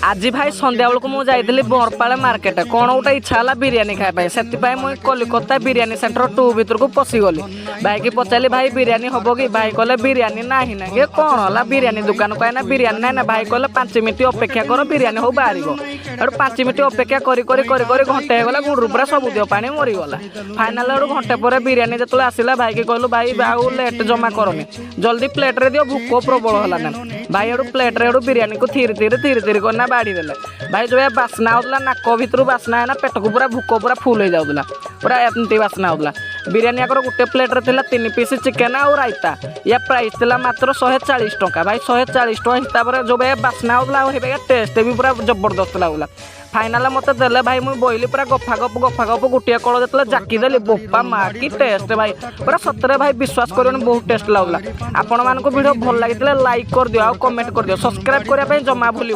आज भाई संध्या बेलू मुझे बरपाल मार्केट कौन गोटे इच्छा है बिरियानी खाया से मुझे कलिकता बिरियानी सेंटर 2 भर को पशिगली भाई की पचारि भाई बिरियानी हम कि भाई कहले बिरियानी ना ही ना ये कौन है बिरियानी दुकान को आना बिरियानी ना ना भाई कहले 5 मिनट अपेक्षा कर बिरियानी हो बाहर 5 मिनट अपेक्षा कर घंटे होगा गुंडू पूरा सब देह पानी मरीगला फाइनाल घंटे पर बिरियानी जो आसला भाई की कहलु भाई आउ लेट जमा करनी जल्दी प्लेट रे दियो भूक प्रबल है भाई प्लेट रे बिरियानी को थीर थीर करना बाड़ी देले भाई जो बास्ना होता नाक भर बास्ना है पेट को पूरा भूक पूरा फुल हो जाऊला पूरा एमती बास्ना होता बिरियानी आकर गोटे प्लेट रे 3 पीस चिकेन और रायता या प्राइस थी मात्र 140 टंका भाई 140 टंका हिसाब से जो भाई बास्ना होता टेस्ट भी पूरा जबरदस्त लगला फाइनाल मत देले भाई मुझे बोली पूरा गफा गप गोटे कल जो जाकीदेली बोपा माँ की टेस्ट भाई पूरा सतरे भाई विश्वास कर बहुत टेस्ट लगला आपण मान वीडियो भल लगी लाइक कर दियो कमेंट कर दियो सब्सक्राइब करने जमा भूल।